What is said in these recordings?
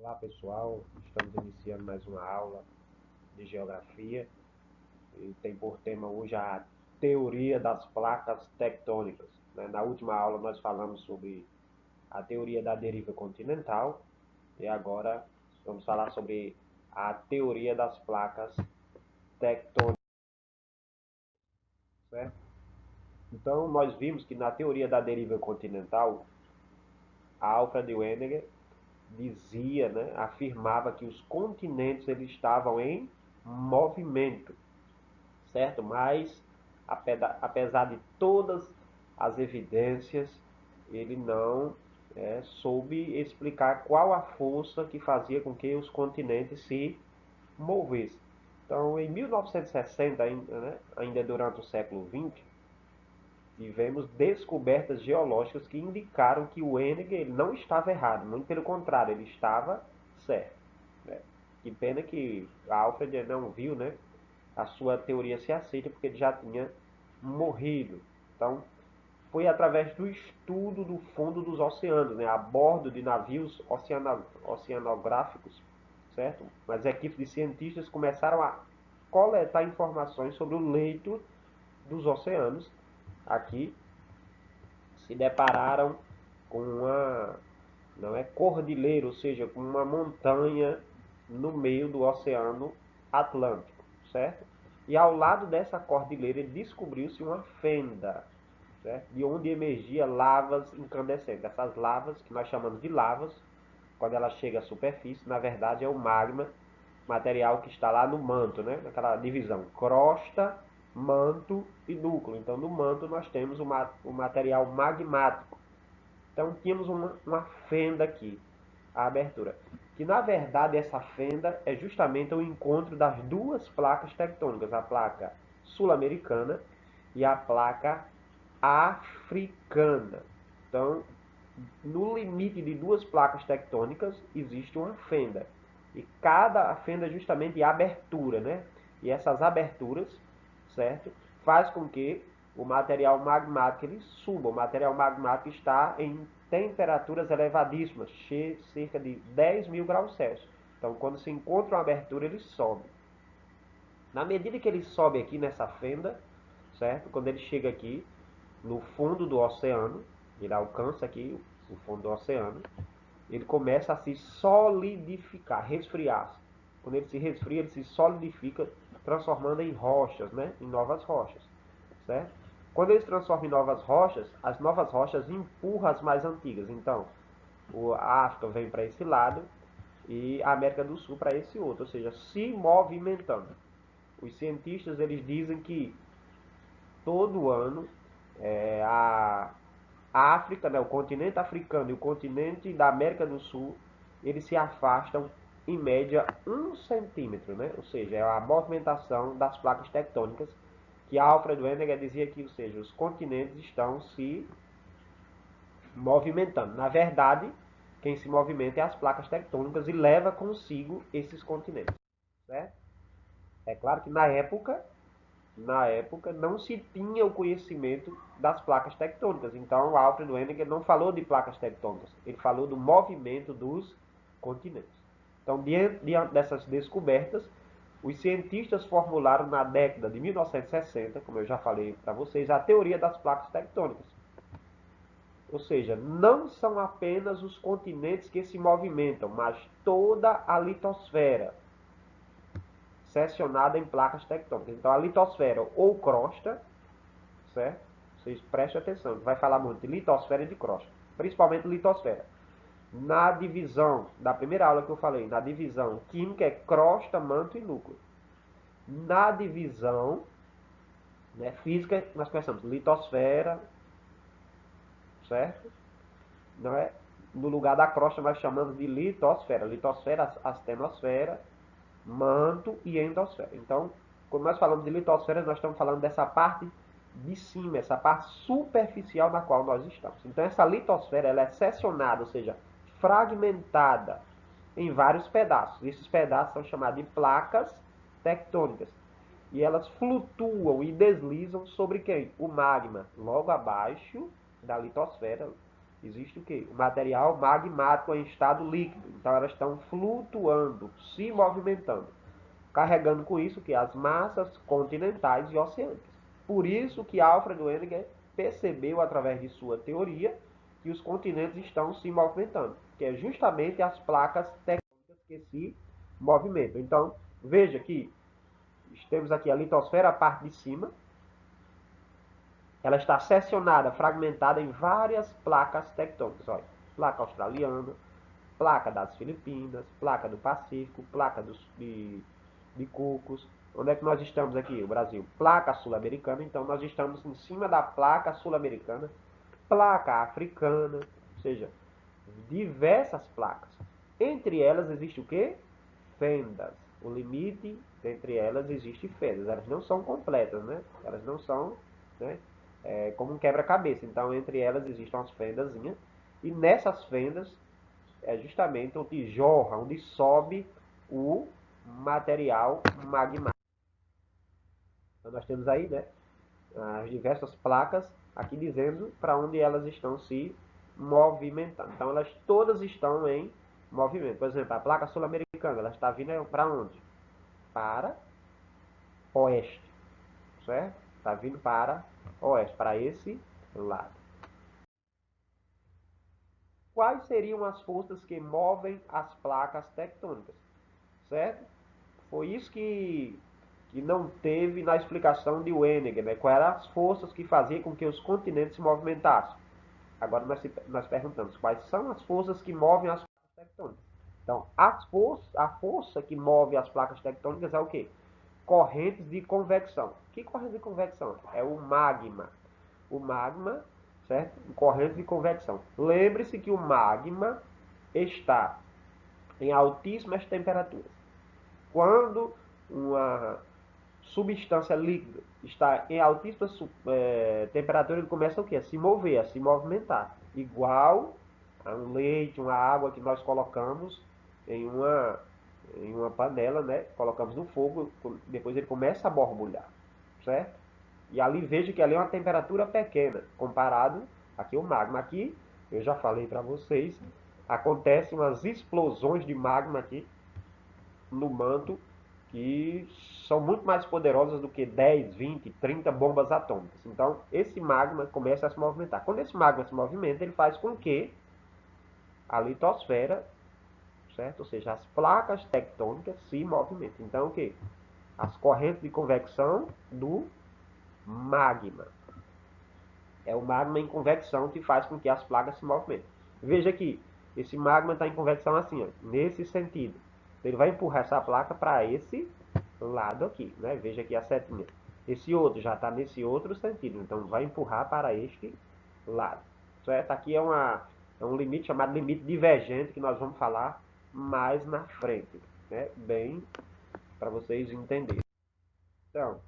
Olá pessoal, estamos iniciando mais uma aula de geografia e tem por tema hoje a teoria das placas tectônicas. Na última aula nós falamos sobre a teoria da deriva continental e agora vamos falar sobre a teoria das placas tectônicas, certo? Então nós vimos que na teoria da deriva continental, Alfred Wegener dizia, afirmava que os continentes eles estavam em movimento, certo? Mas, apesar de todas as evidências, ele não soube explicar qual a força que fazia com que os continentes se movessem. Então, em 1960, ainda durante o século XX, tivemos descobertas geológicas que indicaram que o Wegener ele não estava errado, muito pelo contrário, ele estava certo. Né? Que pena que Alfred não viu, a sua teoria se aceita porque ele já tinha morrido. Então, foi através do estudo do fundo dos oceanos, a bordo de navios oceanográficos, certo? As equipes de cientistas começaram a coletar informações sobre o leito dos oceanos. Aqui se depararam com uma cordilheira, ou seja, com uma montanha no meio do Oceano Atlântico, certo? E ao lado dessa cordilheira descobriu-se uma fenda, certo? De onde emergia lavas incandescentes. Essas lavas, que nós chamamos de lavas, quando ela chega à superfície, na verdade é o magma, material que está lá no manto, naquela divisão crosta, manto e núcleo. Então no manto nós temos o material magmático. Então tínhamos uma fenda aqui, a abertura. Que na verdade essa fenda é justamente o encontro das duas placas tectônicas, a placa sul-americana e a placa africana. Então, no limite de duas placas tectônicas existe uma fenda. E cada fenda é justamente a abertura, E essas aberturas, certo? Faz com que o material magmático ele suba. O material magmático está em temperaturas elevadíssimas, cerca de 10 mil graus Celsius. Então, quando se encontra uma abertura, ele sobe. Na medida que ele sobe aqui nessa fenda, certo? Quando ele chega aqui no fundo do oceano, ele alcança aqui o fundo do oceano, ele começa a se solidificar, resfriar-se. Quando ele se resfria, ele se solidifica, transformando em rochas, em novas rochas, certo? Quando ele se transforma em novas rochas, as novas rochas empurram as mais antigas. Então, a África vem para esse lado e a América do Sul para esse outro, ou seja, se movimentando. Os cientistas eles dizem que todo ano a África, o continente africano e o continente da América do Sul, eles se afastam em média 1 centímetro, Ou seja, é a movimentação das placas tectônicas que Alfred Wegener dizia que, ou seja, os continentes estão se movimentando. Na verdade, quem se movimenta é as placas tectônicas e leva consigo esses continentes, certo? É claro que na época não se tinha o conhecimento das placas tectônicas. Então, Alfred Wegener não falou de placas tectônicas, ele falou do movimento dos continentes. Então, diante dessas descobertas, os cientistas formularam na década de 1960, como eu já falei para vocês, a teoria das placas tectônicas. Ou seja, não são apenas os continentes que se movimentam, mas toda a litosfera, seccionada em placas tectônicas. Então, a litosfera ou crosta, certo? Vocês prestem atenção, vai falar muito de litosfera e de crosta, principalmente litosfera. Na divisão, da primeira aula que eu falei, na divisão química é crosta, manto e núcleo. Na divisão física, nós conhecemos litosfera, certo? Não é? No lugar da crosta nós chamamos de litosfera. Litosfera, astenosfera, manto e endosfera. Então, quando nós falamos de litosfera, nós estamos falando dessa parte de cima, essa parte superficial na qual nós estamos. Então, essa litosfera ela é seccionada, ou seja, fragmentada em vários pedaços. Esses pedaços são chamados de placas tectônicas. E elas flutuam e deslizam sobre quem? O magma, logo abaixo da litosfera, existe o quê? O material magmático em estado líquido. Então elas estão flutuando, se movimentando, carregando com isso que as massas continentais e oceânicas. Por isso que Alfred Wegener percebeu através de sua teoria que os continentes estão se movimentando, que é justamente as placas tectônicas que se movimentam. Então, veja que temos aqui a litosfera, a parte de cima, ela está seccionada, fragmentada em várias placas tectônicas. Olha, placa australiana, placa das Filipinas, placa do Pacífico, placa de Cocos. Onde é que nós estamos aqui? O Brasil. Placa sul-americana, então nós estamos em cima da placa sul-americana, placa africana, ou seja, diversas placas. Entre elas existe o quê? Fendas. O limite entre elas existe fendas. Elas não são completas, né? Elas não são, né, como um quebra-cabeça. Então, entre elas existem umas fendazinhas. E nessas fendas é justamente onde jorra, onde sobe o material magmático. Então, nós temos aí, né, as diversas placas aqui dizendo para onde elas estão se movimentando. Então, elas todas estão em movimento. Por exemplo, a placa sul-americana, ela está vindo para onde? Para oeste, certo? Está vindo para oeste, para esse lado. Quais seriam as forças que movem as placas tectônicas? Certo? Foi isso que não teve na explicação de Wegener, né? Quais eram as forças que faziam com que os continentes se movimentassem. Agora nós perguntamos quais são as forças que movem as placas tectônicas. Então, a força que move as placas tectônicas é o quê? Correntes de convecção. Que corrente de convecção? É o magma. O magma, certo? Corrente de convecção. Lembre-se que o magma está em altíssimas temperaturas. Quando uma substância líquida está em altíssima temperatura, ele começa o quê? A se mover, a se movimentar. Igual a um leite, uma água que nós colocamos em uma panela, né? Colocamos no fogo, depois ele começa a borbulhar, certo? E ali veja que ali é uma temperatura pequena, comparado aqui o magma. Aqui, eu já falei para vocês, acontecem umas explosões de magma aqui no manto que são muito mais poderosas do que 10, 20, 30 bombas atômicas. Então, esse magma começa a se movimentar. Quando esse magma se movimenta, ele faz com que a litosfera, certo? Ou seja, as placas tectônicas se movimentem. Então, o que? As correntes de convecção do magma. É o magma em convecção que faz com que as placas se movimentem. Veja aqui, esse magma está em convecção assim, ó, nesse sentido. Ele vai empurrar essa placa para esse lado aqui, né? Veja aqui a setinha. Esse outro já está nesse outro sentido, então vai empurrar para este lado, certo? Aqui é um limite chamado limite divergente, que nós vamos falar mais na frente, né? Bem, para vocês entenderem. Então,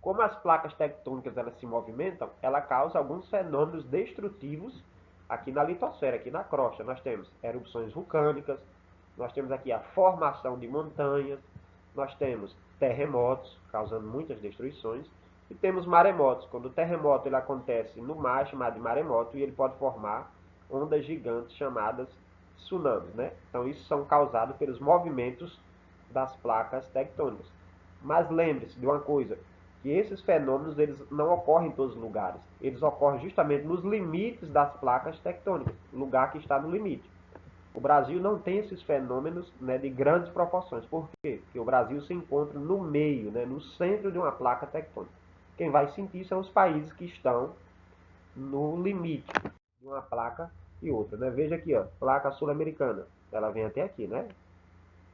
como as placas tectônicas elas se movimentam, ela causa alguns fenômenos destrutivos aqui na litosfera, aqui na crosta. Nós temos erupções vulcânicas, nós temos aqui a formação de montanhas, nós temos terremotos, causando muitas destruições, e temos maremotos. Quando o terremoto ele acontece no mar, chamado de maremoto, e ele pode formar ondas gigantes chamadas tsunamis, né? Então, isso são causados pelos movimentos das placas tectônicas. Mas lembre-se de uma coisa, que esses fenômenos eles não ocorrem em todos os lugares. Eles ocorrem justamente nos limites das placas tectônicas, lugar que está no limite. O Brasil não tem esses fenômenos, né, de grandes proporções. Por quê? Porque o Brasil se encontra no meio, né, no centro de uma placa tectônica. Quem vai sentir são os países que estão no limite de uma placa e outra, né? Veja aqui, ó, placa sul-americana. Ela vem até aqui, né?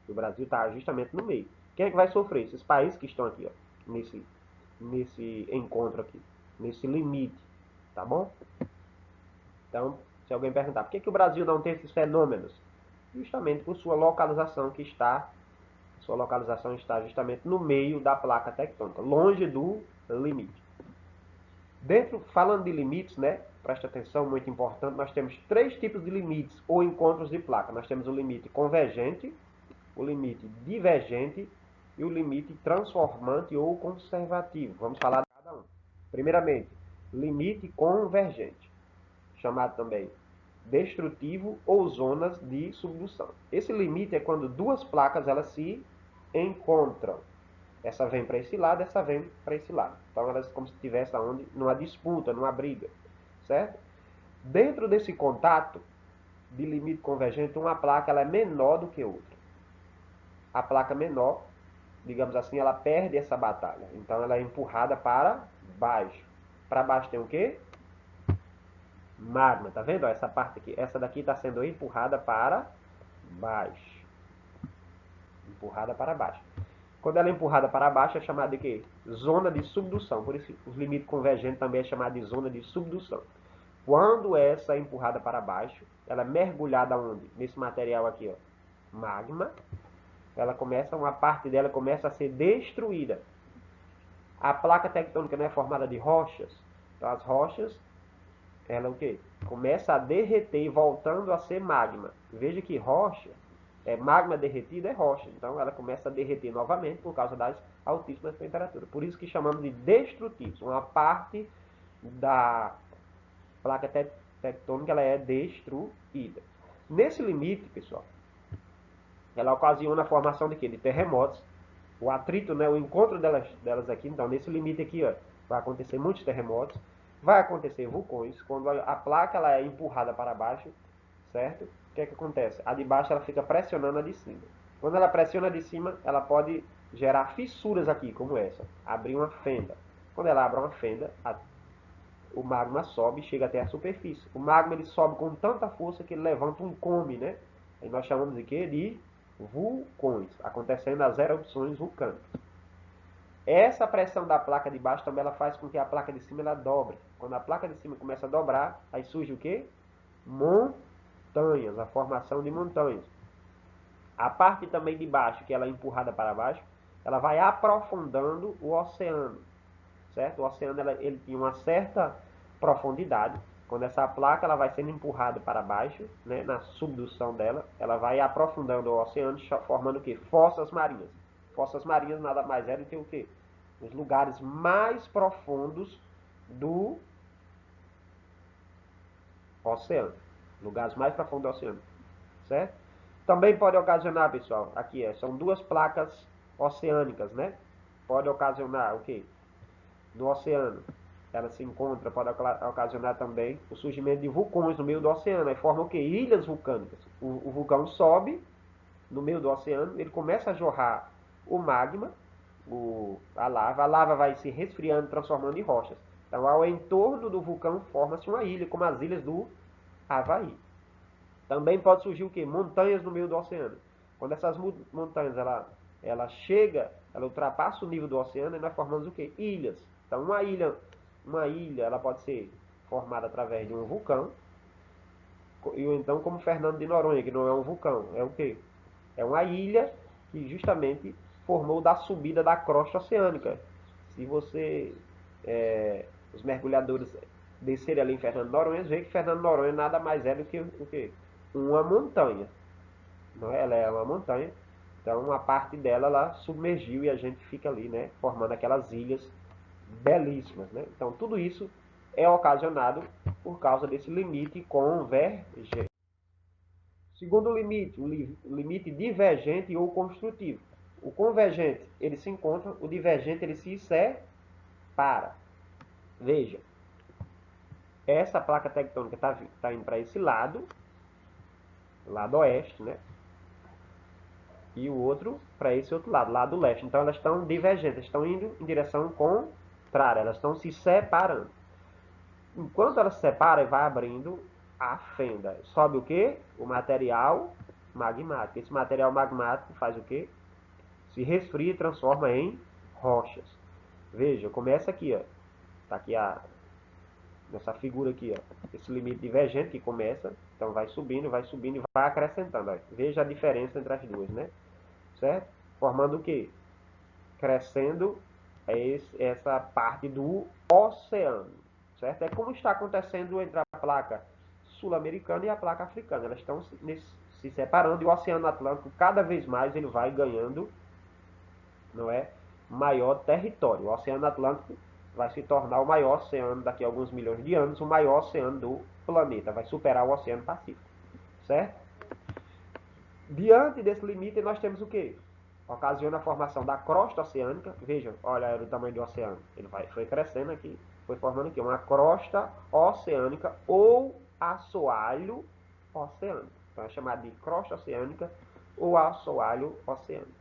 O Brasil está justamente no meio. Quem é que vai sofrer? Esses países que estão aqui, ó, nesse encontro aqui, nesse limite, tá bom? Então, se alguém perguntar por que o Brasil não tem esses fenômenos, justamente por sua localização está justamente no meio da placa tectônica, longe do limite. Falando de limites, né? Presta atenção, muito importante, nós temos três tipos de limites ou encontros de placa. Nós temos o limite convergente, o limite divergente e o limite transformante ou conservativo. Vamos falar de cada um. Primeiramente, limite convergente. chamado também destrutivo ou zonas de subdução. Esse limite é quando duas placas elas se encontram. Essa vem para esse lado, essa vem para esse lado. Então elas como se estivessem aonde? Numa disputa, numa briga, certo? Dentro desse contato de limite convergente, uma placa ela é menor do que outra. A placa menor, digamos assim, ela perde essa batalha. Então ela é empurrada para baixo. Para baixo tem o quê? Magma, tá vendo? Essa parte aqui, essa daqui está sendo empurrada para baixo. Empurrada para baixo. Quando ela é empurrada para baixo é chamada de quê? Zona de subdução. Por isso os limites convergentes também é chamado de zona de subdução. Quando essa é empurrada para baixo, ela é mergulhada onde? Nesse material aqui, ó, magma. Ela começa, uma parte dela começa a ser destruída. A placa tectônica não é formada de rochas. Então as rochas, ela o quê? Começa a derreter e voltando a ser magma. Veja que rocha, magma derretido é rocha. Então ela começa a derreter novamente por causa das altíssimas temperaturas. Por isso que chamamos de destrutivos. Uma parte da placa tectônica ela é destruída. Nesse limite, pessoal, ela ocasiona a formação de quê? De terremotos. O atrito, né, o encontro delas aqui, então nesse limite aqui, ó, vai acontecer muitos terremotos, vai acontecer vulcões. Quando a placa ela é empurrada para baixo, certo? O que é que acontece? A de baixo ela fica pressionando a de cima. Quando ela pressiona a de cima, ela pode gerar fissuras aqui, como essa, abrir uma fenda. Quando ela abre uma fenda, o magma sobe e chega até a superfície. O magma ele sobe com tanta força que ele levanta um come, né? Aí nós chamamos de quê? De vulcões, acontecendo as erupções vulcânicas. Essa pressão da placa de baixo também ela faz com que a placa de cima ela dobre. Quando a placa de cima começa a dobrar, aí surge o quê? Montanhas, a formação de montanhas. A parte também de baixo, que ela é empurrada para baixo, ela vai aprofundando o oceano, certo? O oceano ele tinha uma certa profundidade. Quando essa placa ela vai sendo empurrada para baixo, né, na subdução dela, ela vai aprofundando o oceano, formando o quê? Fossas marinhas. Fossas marinhas nada mais é do que o quê? Os lugares mais profundos do oceano. Lugares mais profundos do oceano, certo? Também pode ocasionar, pessoal, aqui são duas placas oceânicas, né? Pode ocasionar o quê? No oceano. Ela se encontra, pode ocasionar também o surgimento de vulcões no meio do oceano. Aí forma o quê? Ilhas vulcânicas. O vulcão sobe no meio do oceano, ele começa a jorrar o magma, a lava vai se resfriando, transformando em rochas. Então, ao entorno do vulcão forma-se uma ilha, como as ilhas do Havaí. Também pode surgir o quê? Montanhas no meio do oceano. Quando essas montanhas ela chega, ela ultrapassa o nível do oceano e nós formamos o quê? Ilhas. Então uma ilha ela pode ser formada através de um vulcão, e então como Fernando de Noronha, que não é um vulcão, é o quê? É uma ilha que justamente formou da subida da crosta oceânica. Se você, os mergulhadores descerem ali em Fernando de Noronha, vê que Fernando de Noronha nada mais é do que o quê? Uma montanha. Não é? Ela é uma montanha, então uma parte dela ela submergiu e a gente fica ali, né, formando aquelas ilhas belíssimas, né? Então tudo isso é ocasionado por causa desse limite convergente. Segundo limite, o limite divergente ou construtivo. O convergente ele se encontra, o divergente ele se separa. Veja, essa placa tectônica está indo para esse lado oeste, né? E o outro para esse outro lado, lado leste. Então elas estão divergentes, estão indo em direção contrária, elas estão se separando. Enquanto elas se separam, vai abrindo a fenda. Sobe o que? O material magmático. Esse material magmático faz o que? Se resfria e transforma em rochas. Veja, começa aqui, ó. Tá aqui nessa figura aqui, ó. Esse limite divergente que começa, então vai subindo e vai acrescentando. Ó. Veja a diferença entre as duas, né? Certo? Formando o que? Crescendo essa parte do oceano, certo? É como está acontecendo entre a placa sul-americana e a placa africana. Elas estão se separando e o Oceano Atlântico cada vez mais ele vai ganhando, não é, maior território. O Oceano Atlântico vai se tornar o maior oceano daqui a alguns milhões de anos, o maior oceano do planeta, vai superar o Oceano Pacífico, certo? Diante desse limite, nós temos o quê? Ocasiona a formação da crosta oceânica. Veja, olha o tamanho do oceano. Ele foi crescendo aqui, foi formando aqui uma crosta oceânica ou assoalho oceânico. Então é chamado de crosta oceânica ou assoalho oceânico.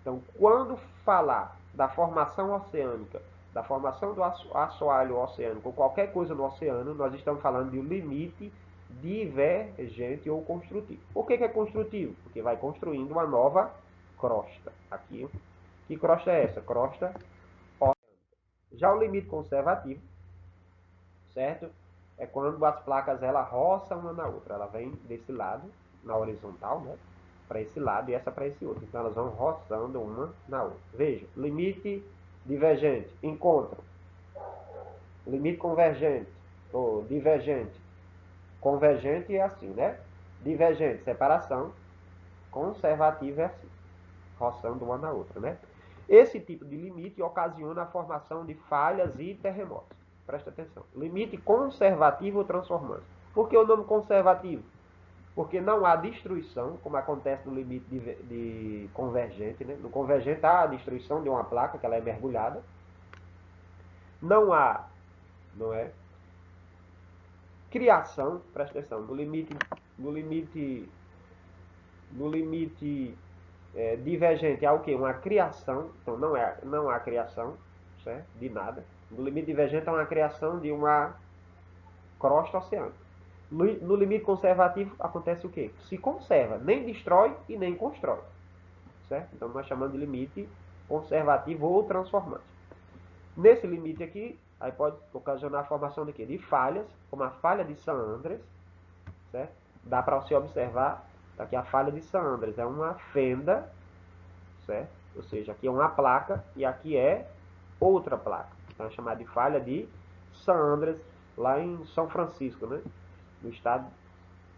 Então, quando falar da formação oceânica, da formação do assoalho oceânico ou qualquer coisa no oceano, nós estamos falando de um limite divergente ou construtivo. Por que é construtivo? Porque vai construindo uma nova crosta. Aqui, que crosta é essa? Crosta oceânica. Já o limite conservativo, certo? É quando as placas ela roçam uma na outra. Ela vem desse lado, na horizontal, né? Para esse lado e essa para esse outro. Então elas vão roçando uma na outra. Veja, limite divergente, encontro. Limite convergente, ou divergente. Convergente é assim, né? Divergente, separação. Conservativo é assim, roçando uma na outra, né? Esse tipo de limite ocasiona a formação de falhas e terremotos. Presta atenção. Limite conservativo ou transformante. Por que o nome conservativo? Porque não há destruição, como acontece no limite de convergente, né? No convergente há a destruição de uma placa, que ela é mergulhada. Não há, não é? Criação, presta atenção, no limite divergente há o quê? Uma criação, então não há criação, certo? De nada. No limite divergente há uma criação de uma crosta oceânica. No limite conservativo acontece o quê? Se conserva, nem destrói e nem constrói, certo? Então nós chamamos de limite conservativo ou transformante. Nesse limite aqui, aí pode ocasionar a formação de quê? De falhas, como a falha de San Andrés, certo? Dá para você observar, aqui a falha de San Andrés é uma fenda, certo? Ou seja, aqui é uma placa e aqui é outra placa. Então é chamada de falha de San Andrés, lá em São Francisco, né? No estado,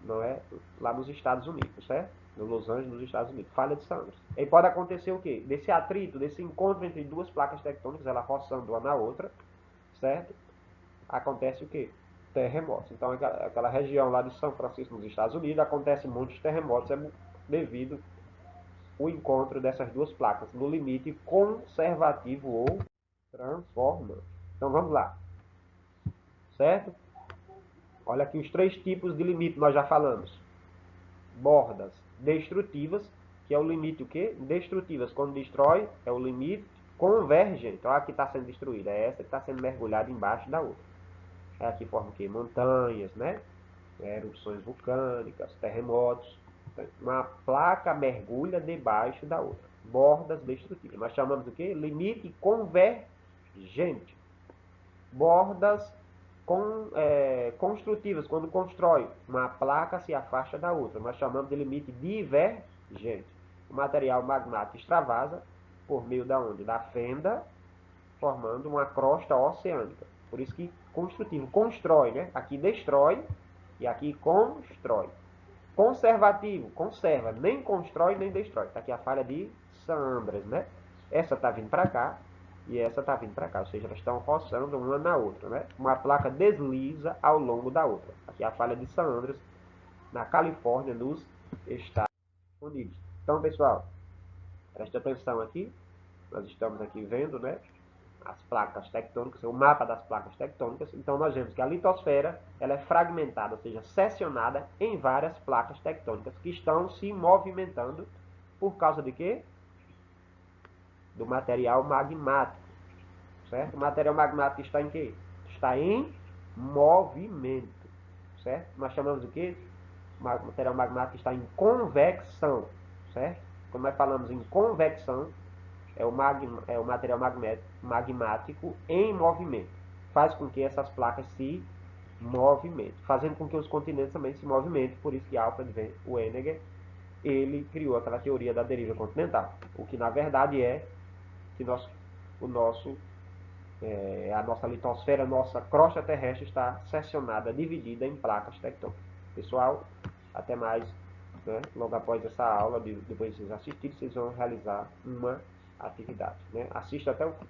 não é? Lá nos Estados Unidos, certo? No Los Angeles, nos Estados Unidos. Falha de San Andrés. Aí pode acontecer o quê? Desse atrito, desse encontro entre duas placas tectônicas, ela roçando uma na outra, certo? Acontece o quê? Terremotos. Então aquela região lá de São Francisco, nos Estados Unidos, acontece muitos terremotos devido o encontro dessas duas placas no limite conservativo ou transformante. Então vamos lá, certo? Olha aqui os três tipos de limite nós já falamos. Bordas destrutivas, que é o limite o quê? Destrutivas, quando destrói, é o limite convergente. Olha aqui está sendo destruída, é essa que está sendo mergulhada embaixo da outra. Aí aqui forma o quê? Montanhas, né? Erupções vulcânicas, terremotos. Uma placa mergulha debaixo da outra. Bordas destrutivas. Nós chamamos do quê? Limite convergente. Bordas construtivas, quando constrói, uma placa se afasta da outra. Nós chamamos de limite divergente. O material magmático extravasa por meio da onde? Da fenda, formando uma crosta oceânica. Por isso que construtivo, constrói, né? Aqui destrói e aqui constrói. Conservativo, conserva, nem constrói nem destrói. Tá aqui a falha de San Andrés, né? Essa tá vindo para cá e essa tá vindo para cá, ou seja, elas estão roçando uma na outra, né? Uma placa desliza ao longo da outra. Aqui a falha de San Andrés, na Califórnia, nos Estados Unidos. Então, pessoal, preste atenção aqui. Nós estamos aqui vendo, né? As placas tectônicas, o mapa das placas tectônicas. Então nós vemos que a litosfera ela é fragmentada, ou seja, seccionada em várias placas tectônicas que estão se movimentando por causa de quê? Do material magmático, certo? O material magmático está em quê? Está em movimento, certo? Nós chamamos de quê? O material magmático está em convecção, certo? Quando nós falamos em convecção, é o material magmático em movimento. Faz com que essas placas se movimentem, fazendo com que os continentes também se movimentem. Por isso que Alfred Wegener ele criou aquela teoria da deriva continental. O que na verdade é que a nossa litosfera, a nossa crosta terrestre está seccionada, dividida em placas tectônicas. Pessoal, até mais. Né? Logo após essa aula, depois de vocês assistirem, vocês vão realizar uma atividade. Né? Assista até o fim.